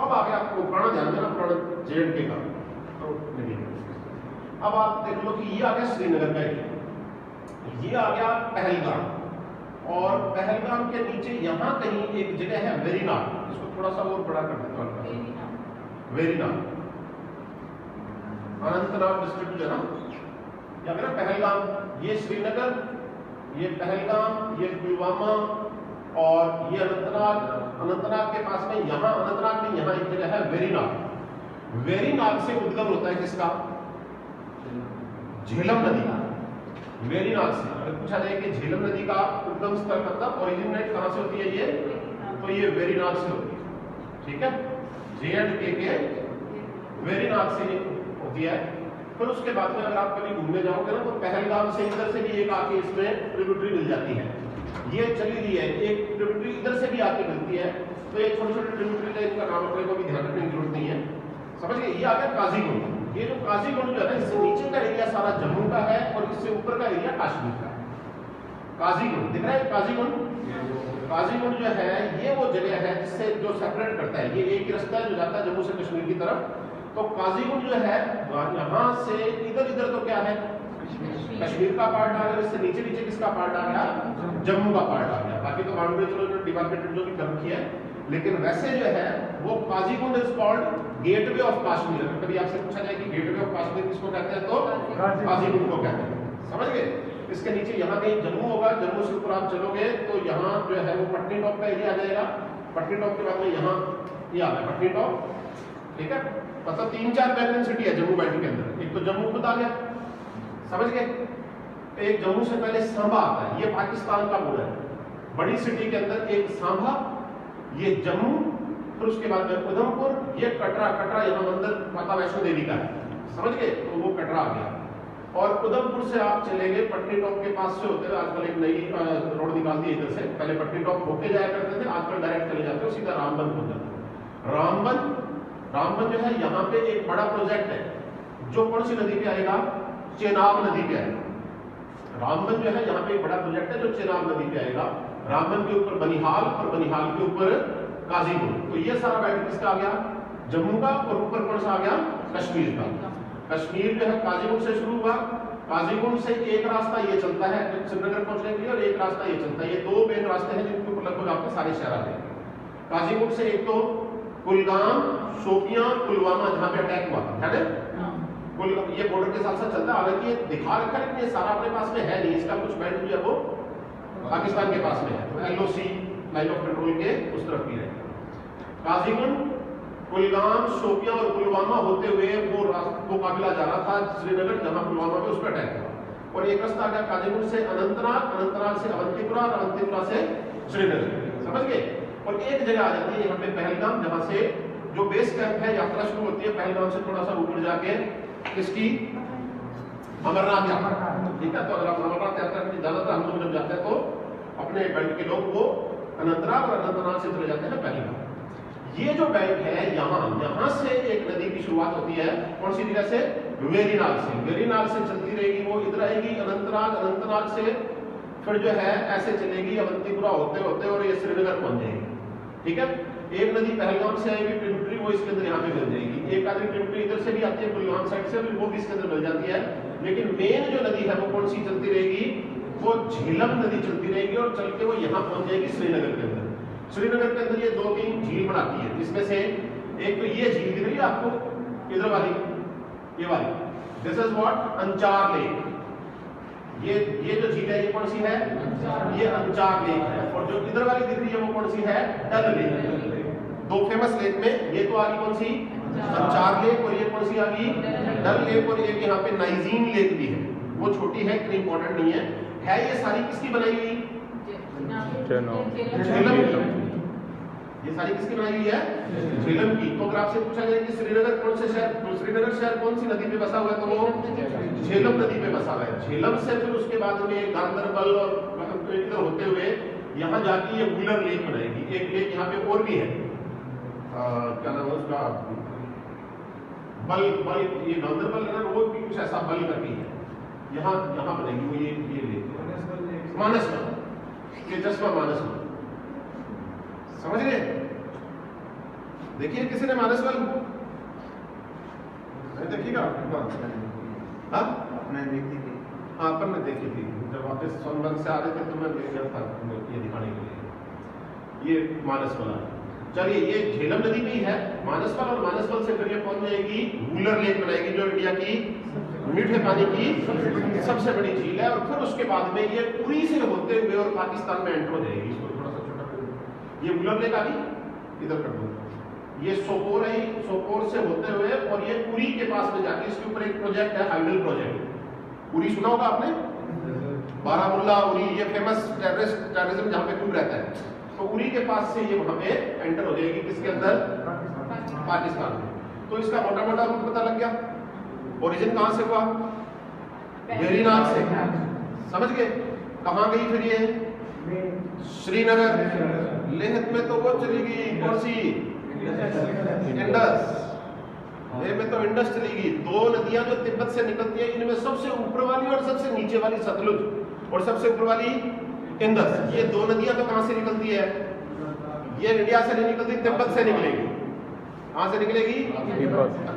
अब आ गया आपको पुराना ध्यान देना, पुराना JNK का। तो अब आप देख लो कि ये आ गया श्रीनगर का एरिया, ये आ गया पहलगाम, और पहलगाम के नीचे यहाँ कहीं एक जगह है वेरीनाग, इसको थोड़ा सा और बड़ा कर देता हूँ, वेरीनाग अनंतनाग डिस्ट्रिक्ट जो है ना, या फिर पहलगाम, ये श्रीनगर, ये पहलगाम, ये पुलवामा, और ये अनंतनाग। अनंतनाग के पास में यहाँ, अनंतनाग में यहाँ एक जगह है वेरीनाग। वेरीनाग से उद्गम होता है किसका? झेलम नदी का। वेरीनाग से अगर पूछा जाए कि झेलम नदी का उद्गम स्थल मतलब ओरिजिनेट कहां से होती है ये, तो ये वेरीनाग से होती है। ठीक है, JNK के वेरीनाग से होती है। फिर उसके बाद में अगर आप कभी घूमने जाओगे ना, तो पहलगाम से इधर से भी एक आके इसमें ट्रिब्यूटरी मिल जाती है, ये चली रही है, एक ट्रिब्यूटरी इधर से भी आके मिलती है। तो ये छोटे छोटे ट्रिब्यूटरी है, इनका नाम अपने को भी ध्यान रखने की जरूरत नहीं है, समझ गए। ये आ गया काजीगुंड। ये जो काजीगुंड जो है ना, इससे नीचे का एरिया सारा जम्मू का है, और इससे ऊपर का एरिया कश्मीर का है। काजीगुंड दिख रहा है, काजीगुंड। काजीगुंड जो है ये वो जगह है जिससे जो सेपरेट करता है, ये एक रास्ता है जो जाता है जम्मू से कश्मीर की तरफ। तो काजीगुंड जो है यहाँ से इधर इधर तो क्या है, कश्मीर का पार्ट आ गया, इससे नीचे नीचे किसका पार्ट आ गया, जम्मू का पार्ट आ गया। बाकी तो बाउंड्री चलो डिमार्केटेड जो भी कर रखी है, लेकिन वैसे जो है वो Qazigund is called gateway of Kashmir. अगर कभी आपसे पूछा जाए कि गेटवे ऑफ कश्मीर किसको कहते हैं, तो काजीगुंड को कहते हैं, समझ गए। इसके नीचे यहाँ कहीं जम्मू होगा, जम्मू से ऊपर आप चलोगे तो यहाँ जो है वो पटनी टॉप का एरिया आ जाएगा। पटनी टॉप के बाद में यहाँ ये आ गया पटनी टॉप, ठीक है। मतलब 3-4 बैकग्राउंड सिटी है जम्मू बेल्ट के अंदर। एक तो जम्मू खुद आ गया, समझ गए। एक जम्मू से पहले सांबा आता है, ये पाकिस्तान का बॉर्डर है। बड़ी सिटी के अंदर एक सांबा, ये जम्मू, फिर उसके बाद में उधमपुर, ये कटरा। कटरा यहाँ मंदिर माता वैष्णो देवी का है, समझ गए, तो वो कटरा आ गया। और उधमपुर से आप चलेंगे पटनी टॉप के पास से होते हुए, आजकल एक नई रोड निकाल दी इधर से, पहले पटनी टॉप होके जाया करते थे, आजकल डायरेक्ट चले जाते हो सीधा रामबन पहुंच जाते। रामबन जो है यहाँ पे एक बड़ा प्रोजेक्ट है, जो कौन सी नदी पे आएगा, चेनाब नदी पे आएगा। रामबन जो है यहाँ पे एक बड़ा प्रोजेक्ट है जो चेनाब नदी पे आएगा। रामबन के ऊपर बनिहाल, और बनिहाल के ऊपर काजीगुंड। तो ये सारा बेल्ट किसका आ गया, जम्मू का, और ऊपर कौन सा आ गया, कश्मीर का। कश्मीर जो है काजीगुंड से शुरू हुआ, काजीगुंड से एक रास्ता ये चलता है श्रीनगर पहुंचने के लिए, और एक रास्ता ये चलता है। ये दो मेन रास्ते हैं जिनके ऊपर लगभग आपके सारे शहर आते हैं। काजीगुंड से एक तो कुलगाम, शोपियां, पुलवामा जहां पे अटैक हुआ था, है ना, ये बॉर्डर के साथ साथ चलता है। हालांकि ये दिखा रखा है, लेकिन ये सारा अपने पास में है नहीं, इसका कुछ बेल्ट जो है वो पाकिस्तान के पास में है, तो LOC लाइन ऑफ कंट्रोल के उस तरफ भी है। काजीगुंड, कुलगाम, शोपियां और पुलवामा होते हुए वो काफिला जा रहा था श्रीनगर, जहां पुलवामा में उस पर अटैक हुआ। और एक रास्ता आ गया काजीगुंड से अनंतनाग, अनंतनाग से अवंतीपुरा, और अवंतीपुरा से श्रीनगर, समझ गए। और एक जगह आ जाती है यहाँ पे पहलगाम, जहां से जो बेस कैंप है, यात्रा शुरू होती है पहलगाम से थोड़ा सा ऊपर जाके, किसकी, अमरनाथ यात्रा, ठीक है। तो अगर आप अमरनाथ यात्रा के लिए ज्यादातर हम लोग जब जाते हैं तो अपने बेल्ट के लोग वो अनंतनाग और अनंतनाग से चले जाते हैं पहलगाम। ये जो बेल्ट है यहाँ से एक नदी की शुरुआत होती है, कौन सी जगह से, वेरीनाग से। वेरीनाग से चलती रहेगी, वो इधर आएगी अनंतनाग, अनंतनाग से फिर जो है ऐसे चलेगी अवंतीपुरा होते होते और ये श्रीनगर पहुंच जाएगी, ठीक है। एक नदी पहलगाम से आएगी ट्रिब्यूटरी, वो इसके अंदर यहाँ पे मिल जाएगी। एक आदमी ट्रिब्यूटरी इधर से भी आती है कुलगाम साइड से, वो भी इसके अंदर मिल जाती है। लेकिन मेन जो नदी है वो कौन सी चलती रहेगी, वो झेलम नदी चलती रहेगी, और चल के वो यहाँ पहुंच जाएगी श्रीनगर के अंदर। श्रीनगर के अंदर ये 2-3 झील बनाती है, जिसमें से एक तो ये झील दिख रही है आपको, इधर वाली, ये वाली, दिस इज व्हाट, अंचार लेक। ये जो झील है ये कौन सी है, ये अंचार लेक है। और जो इधर वाली दिख रही है वो कौन सी है, डल लेक। दो फेमस लेक में ये तो आ गई कौन सी, अंचार लेक, और ये कौन सी आ गई, डल लेक। और एक यहाँ पे नाइजीन लेक भी है, वो छोटी है, इतनी इंपॉर्टेंट नहीं है। ये सारी किसकी बनाई हुई, झेलम। ये सारी किसकी बनाई हुई है, झेलम की। तो अगर आपसे पूछा जाए कि श्रीनगर कौन से शहर, श्रीनगर शहर कौन सी नदी पे बसा हुआ है, तो वो झेलम नदी पे बसा हुआ है। झेलम से फिर उसके बाद में गांधरबल और इधर होते हुए यहाँ जाके ये वुलर लेक बनाएगी। एक लेक यहाँ पे और भी है, क्या नाम है उसका, बल, ये गांधरबल है ना, वो भी कुछ ऐसा बल करके है, यहाँ बनेगी वो ये लेक, मानसबल, ये जसवा मानसबल, समझ गए। देखिए किसी ने मानस बल देखिएगा। हाँ आपने देखी थी? हाँ अपन ने देखी थी, जब वापस सोनभद्र से आ रहे थे तो मैं ले गया था ये दिखाने के लिए। ये मानस बल है। चलिए ये झेलम नदी में ही है मानस बल, और मानस बल से फिर ये पहुंच जाएगी वूलर लेक बनाएगी जो इंडिया की मीठे पानी की सबसे बड़ी झील है। और फिर उसके बाद में ये उरी से होते हुए और पाकिस्तान में एंटर हो जाएगी। इसको थोड़ा सा छोटा कर, ये वूलर लेक आ गई, इधर कर दो। ये सोपोर है, सोपोर से होते हुए और ये उरी के पास में जाके इसके ऊपर एक प्रोजेक्ट है हाइडल प्रोजेक्ट। उरी सुना होगा आपने, बारामुल्ला उरी, ये फेमस टेररिज्म जहाँ पे खूब रहता है। तो उरी के पास से ये वहां पे एंटर हो जाएगी, किसके अंदर, पाकिस्तान में। तो इसका मोटा मोटा रूट पता लग गया। ओरिजिन कहां से हुआ, वेरीनाग से, समझ गए। कहां गई फिर ये, श्रीनगर। लेह में तो वो चली गई कौन सी, इंडस। लेह में तो इंडस चली गई। दो नदियां जो तिब्बत से निकलती है, इनमें सबसे ऊपर वाली और सबसे नीचे वाली सतलुज, और सबसे ऊपर वाली इंडस। ये दो नदियां तो कहां से निकलती है, ये इंडिया से नहीं निकलती, तिब्बत से निकलेगी। कहां से निकलेगी,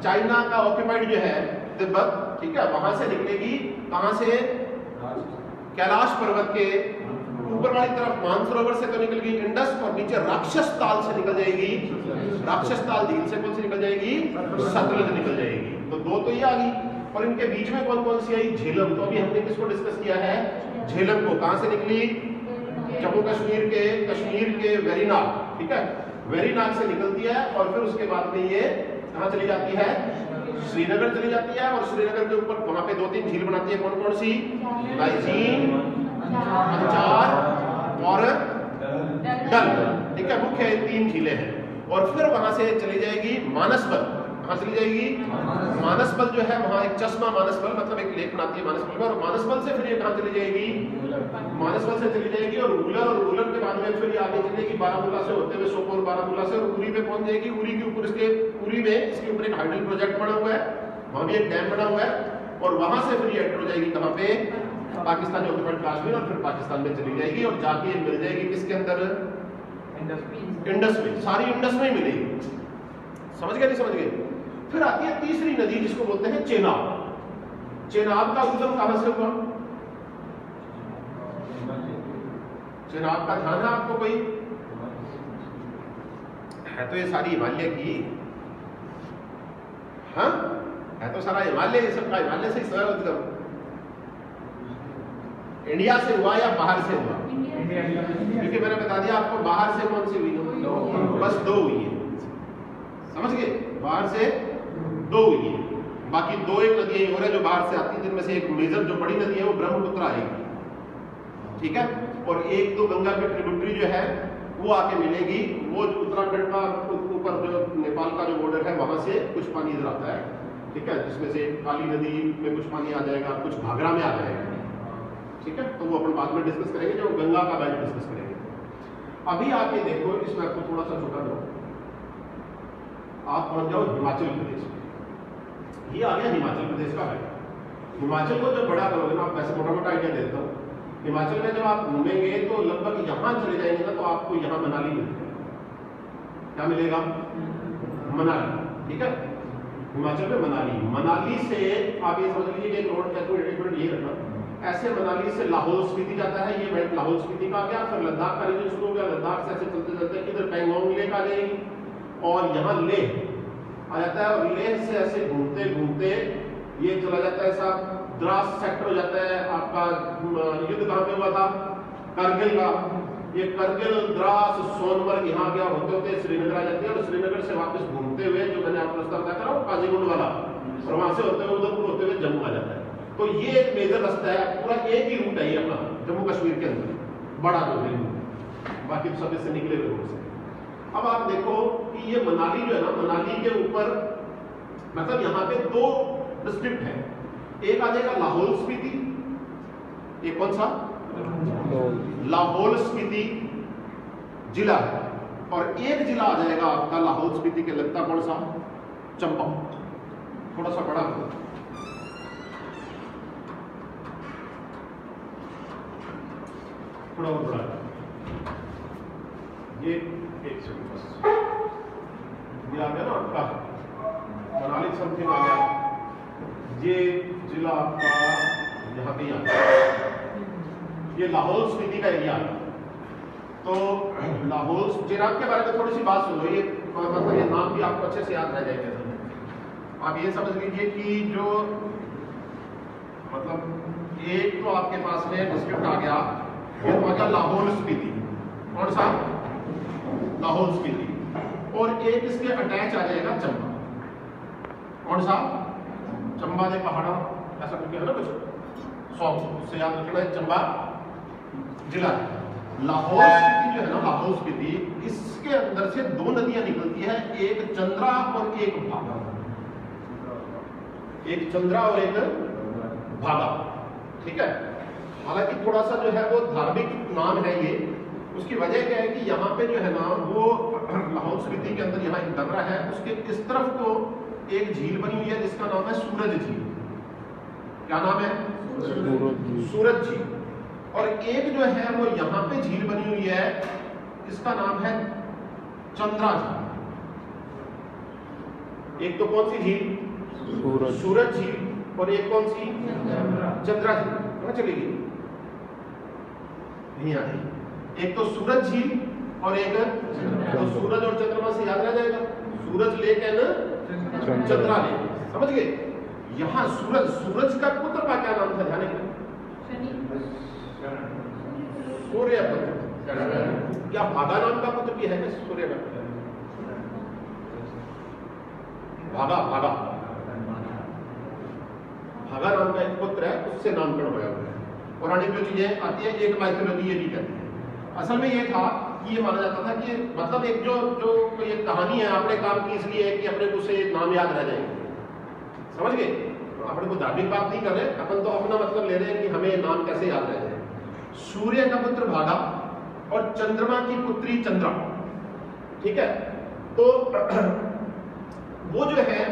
चाइना का ऑक्यूपाइड जो है तिब्बत, ठीक है, वहां से निकलेगी। कहां से, कैलाश पर्वत के ऊपर वाली तरफ मानसरोवर से तो निकल गई इंडस, और नीचे राक्षस ताल से निकल जाएगी, राक्षस ताल झील से कौन सी निकल जाएगी, सतलुज निकल जाएगी। तो दो तो ये आ गई, और इनके बीच में कौन कौन सी आई, झेलम। तो अभी हमने किसको डिस्कस किया है, झेलम को। कहां से निकली, जम्मू कश्मीर के वेरीनाग, ठीक है, वेरीनाग से निकलती है। और फिर उसके बाद में ये कहां चली जाती है, श्रीनगर चली जाती है। और श्रीनगर के ऊपर वहां पे दो तीन झील बनाती है, कौन कौन सी, राइजीन, अंचार और डल, ठीक है, मुख्य तीन झीलें हैं। और फिर वहां से चली जाएगी मानसबल। कहां चली जाएगी, मानसबल जो है वहां एक चश्मा मानसबल, मतलब एक लेक बनाती है मानसबल में। और मानसबल से फिर ये कहां चली जाएगी, मानसबल से चली जाएगी और वूलर, और वूलर के बाद में फिर ये आगे चलेगी बारामूला से होते हुए सोपोर, बारामूला से, और उरी पे पहुंच जाएगी। उरी के ऊपर इसके उरी में इसके ऊपर एक हाइडल प्रोजेक्ट बना हुआ है, वहां भी एक डैम बना हुआ है। और वहां से फिर ये एंटर हो जाएगी कहां पे, पाकिस्तान जो ऑक्यूपाइड कश्मीर, और फिर पाकिस्तान में चली जाएगी और जाके मिल जाएगी किसके अंदर, इंडस में। सारी इंडस में ही मिलेगी, समझ गए नहीं समझ गए। फिर आती है तीसरी नदी जिसको बोलते हैं चेनाब। चेनाब का उद्गम कहां से हुआ, चेनाब का ध्यान है आपको कोई, है तो ये सारी हिमालय की, हाँ है तो सारा हिमालय, ये सबका हिमालय से ही सारा उद्गम। इंडिया से हुआ या बाहर से हुआ, क्योंकि मैंने बता दिया आपको बाहर से कौन सी हुई, बस दो हुई है, समझ गए, बाहर से दो हुई है। बाकी दो एक नदियां और है जो बाहर से आती है, जिनमें से एक मेजर जो बड़ी नदी है वो ब्रह्मपुत्र आएगी, ठीक है। और एक तो गंगा की ट्रिब्यूटरी जो है वो आके मिलेगी, वो उत्तराखंड का ऊपर जो नेपाल का जो बॉर्डर है वहां से कुछ पानी इधर आता है, ठीक है, जिसमें से काली नदी में कुछ पानी आ जाएगा, कुछ घाघरा में आ जाएगा, ठीक है। तो वो अपन बाद में डिस्कस करेंगे, जो गंगा का बेल्ट डिस्कस करेंगे। अभी आप ये देखो, इसमें आपको थोड़ा सा छोटा दो, आप पहुंच जाओ हिमाचल प्रदेश में। ये आ गया हिमाचल प्रदेश का बेल्ट। हिमाचल को जब बड़ा करोगे ना, आप वैसे मोटा मोटा आइडिया देता हूँ, हिमाचल में जब आप घूमेंगे तो लगभग यहां चले जाएंगे ना, तो आपको यहां मनाली मिलेगा। क्या मिलेगा, मनाली, ठीक है, हिमाचल में मनाली। मनाली से आप ये समझ लीजिए कि एक रोड कैलकुलेट ये रखना, ऐसे मनाली से लाहौल स्पीति जाता है, ये बेल्ट लाहौल स्पीति का आ गया। फिर लद्दाख का रीजन शुरू हो गया, लद्दाख से ऐसे चलते चलते इधर पैंगोंग लेक आ जाएगी, और यहाँ लेह आ जाता है, और लेह से ऐसे घूमते घूमते ये चला जाता है साहब, द्रास सेक्टर हो जाता है आपका। युद्ध कहाँ पे हुआ था, करगिल का। ये करगिल, द्रास, सोनमर्ग यहाँ गया, होते होते श्रीनगर आ जाती है, और श्रीनगर से वापस घूमते हुए जो मैंने आपको रास्ता बताया था काजीगुंड वाला, और वहां से होते हुए उधरपुर होते हुए जम्मू आ जाता है। तो ये एक मेजर रास्ता है, पूरा एक ही रूट है ये अपना जम्मू कश्मीर के अंदर, बड़ा जो है, बाकी सब इससे निकले हुए रोड से। अब आप देखो कि ये मनाली जो है ना, मनाली के ऊपर मतलब यहाँ पे दो डिस्ट्रिक्ट है, एक आ जाएगा लाहौल स्पीति, एक कौन सा, लाहौल स्पीति जिला है, और एक जिला आ जाएगा आपका लाहौल स्पीति के लगता कौन सा, चंपा, थोड़ा सा बड़ा, थोड़ा और बड़ा। ये एक सेकंड बस, ये आ गया ना आपका मनाली समथिंग आ गया, ये जिला आपका यहाँ पे आ गया, ये लाहौल स्पीति का एरिया है। तो लाहौल चिराग के बारे में थोड़ी सी बात सुन लो, ये मतलब ये नाम भी आपको अच्छे से याद रह जाएगा। आप ये समझ लीजिए कि जो मतलब एक तो आपके पास में डिस्ट्रिक्ट आ गया, ये तो आ गया लाहौल स्पीति, कौन सा लाहौल स्पीति, और एक इसके अटैच आ जाएगा चंबा, कौन सा चंबा दे पहाड़ा ऐसा कुछ है ना कुछ सॉन्ग से याद रखना है, चंबा जिला है। लाहौल स्पीति जो है ना, लाहौल स्पीति, इसके अंदर से दो नदियां निकलती है, एक चंद्रा और एक भागा, एक चंद्रा और एक भागा, ठीक है। हालांकि थोड़ा सा जो है वो धार्मिक नाम है ये, उसकी वजह क्या है कि यहाँ पे जो है ना वो लाहौल स्पीति के अंदर यहाँ एक दर्रा है, उसके इस तरफ तो एक झील बनी हुई है जिसका नाम है सूरज झील। क्या नाम है? सूरज झील। और एक जो है वो यहाँ पे झील बनी हुई है, इसका नाम है चंद्रा झील। एक तो कौन सी झील? सूरज झील, और एक कौन सी? चंद्रा झील। कहाँ चलेगी? नहीं आ रही। एक तो सूरज झील और एक तो सूरज और चंद्रमा से याद रह जाएगा, सूरज लेक है ना, चंद्रा लेक, समझ गए। यहाँ सूरज का पुत्र का क्या नाम था, ध्यान रखना, सूर्य पुत्र। क्या भागा नाम का पुत्र भी है क्या सूर्य का? भागा भागा भागा नाम का एक पुत्र है, उससे नामकरण होया हुआ है। पौराणिक जो चीजें आती है, एक माइथोलॉजी ये भी कहती है। असल में ये था कि ये माना जाता था कि मतलब एक जो ये कहानी है आपने काम की इसलिए है कि अपने को से नाम याद रह जाएंगे, समझ गए। अपने को धार्मिक बात नहीं कर रहे अपन, तो अपना मतलब ले रहे हैं कि हमें नाम कैसे याद रह जाए। सूर्य का पुत्र भागा और चंद्रमा की पुत्री चंद्रा, ठीक है। तो वो जो है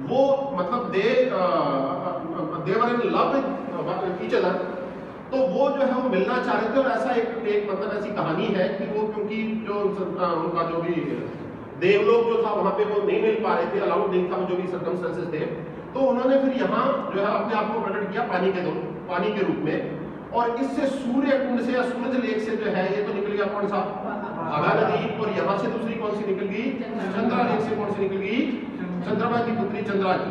वो मतलब they are in love with each other, तो वो जो है वो मिलना चाह रहे थे। और ऐसा एक मतलब ऐसी कहानी है कि वो क्योंकि जो उनका जो भी देवलोक जो था वहां पे वो नहीं मिल पा रहे थे, अलाउड नहीं था, जो भी सर्कमस्टेंसेस थे, तो उन्होंने फिर यहाँ जो है अपने आप को प्रकट किया पानी के रूप में। और इससे सूर्य कुंड से या सूरज लेक से जो है ये तो निकल गया कौन सा? भागा नदी। और यहाँ से दूसरी कौन सी निकल गई? चंद्रा लेक से कौन सी निकल गई? चंद्रमा की पुत्री चंद्रा की,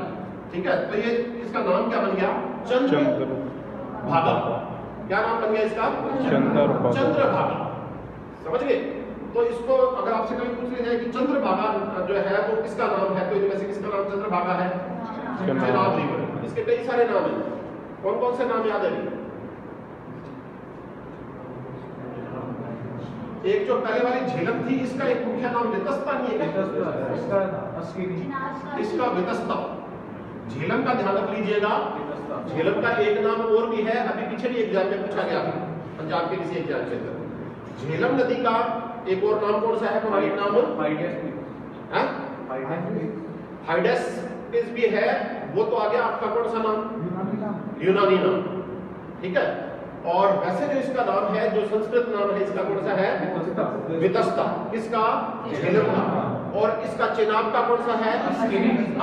ठीक है। तो ये इसका नाम क्या बन गया? चंद्र भागा। क्या नाम बन गया इसका? चंद्र भागा, समझ गए। तो इसको अगर आपसे कभी पूछ लिया जाए कि चंद्र भागा जो है वो किसका नाम है, तो इनमें से किसका नाम चंद्र भागा है? चेनाब रिवर। इसके कई सारे नाम हैं, कौन कौन से नाम याद है? एक जो पहले वाली झेलम थी, इसका एक मुख्य नाम वितस्ता नहीं है, इसका वितस्ता। झेलम का ध्यान रख लीजिएगा। झेलम का एक नाम और भी है, अभी पीछे भी एग्जाम में पूछा गया था, पंजाब के किसी एग्जाम के अंदर। झेलम नदी का एक और नाम कौन सा है? पौराणिक नाम हाइडेस भी है, वो तो आ गया आपका कौन सा नाम? यूनानी नाम, ठीक है। और वैसे जो इसका नाम है, जो संस्कृत नाम है इसका कौन सा है? वितस्ता। किसका? झेलम का। और इसका चेनाब का कौन सा है?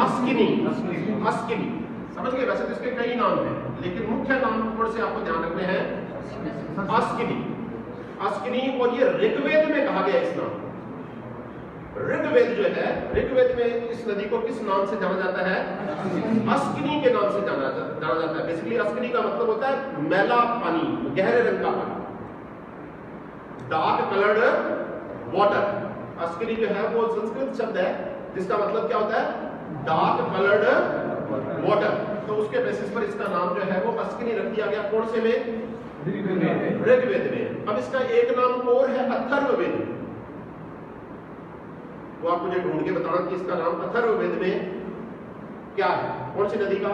अस्किनी। समझ गए। वैसे तो इसके कई नाम हैं, लेकिन मुख्य नाम कौन से आपको ध्यान रखने हैं? अस्किनी। और ये ऋग्वेद में कहा गया इस नाम। ऋग्वेद जो है, ऋग्वेद में इस नदी को किस नाम से जाना जाता है? अस्किनी के नाम से जाना जाता है। बेसिकली अस्किनी का मतलब होता है मैला पानी, गहरे रंग का पानी, डार्क कलर्ड वाटर। अस्किनी जो है वो संस्कृत शब्द है जिसका मतलब क्या होता है? Dark coloured water. तो उसके बेसिस पर इसका नाम जो है वो अस्किनी रख दिया गया। कौन से में? ऋग्वेद में। अब इसका एक नाम और है अथर्ववेद। तो आप मुझे ढूंढ के बताना कि इसका नाम अथर्ववेद में क्या है? कौन सी नदी का?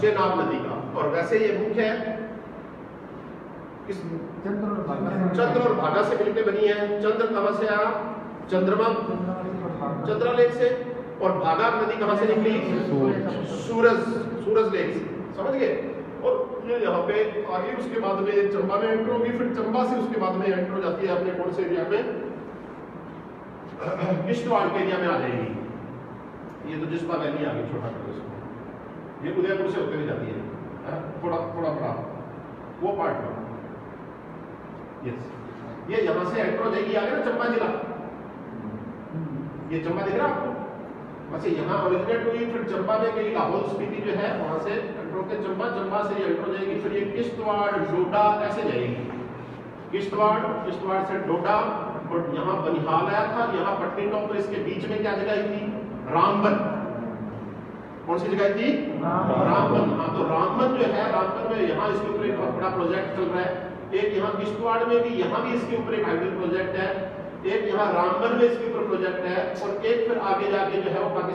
चेनाब नदी का। और वैसे ये मुख्य है किस? चंद्र और भागा से मिलकर बनी है। चंद्र कहां से आया? चंद्रमा, चंद्रा लेक से। और भागा नदी कहां से निकली? सूरज लेक से, समझ गए। और ये यहाँ पे आगे उसके बाद में चंबा में एंटर होगी, फिर चंबा से उसके बाद में एंटर हो जाती है अपने कौन से एरिया में? किश्तवाड़ के एरिया में आ जाएगी। ये तो जिस्पा वैली आ गई, छोटा कर इसको, ये उदयपुर से होते हुए जाती है, थोड़ा थोड़ा बड़ा वो पार्ट में। यस, ये यहां से एंटर हो जाएगी, आ गया ना चंबा जिला, ये चंबा दिख रहा आपको, बस यहाँ ओरिजिनेट हुई, फिर चंबा में गई, लाहौल स्पीति जो है वहां से एंटर होकर चंबा, चंबा से ये एंटर हो जाएगी, फिर ये किश्तवाड़ डोडा ऐसे जाएगी, किश्तवाड़ से डोडा, और यहाँ बनिहाल आया था, यहाँ पटनी टॉप पर इसके बीच में क्या जगह थी, रामबन। कौन सी जगह थी, रामबन। हाँ, तो रामबन जो है, रामबन में यहाँ इसके ऊपर एक बहुत बड़ा प्रोजेक्ट चल रहा है, एक यहाँ किश्तवाड़ में भी, यहाँ भी इसके ऊपर एक हाइडल प्रोजेक्ट है, एक यहाँ रामबन में इसके ऊपर प्रोजेक्ट है, और एक फिर आगे जाके जो है वो पाकिस्तान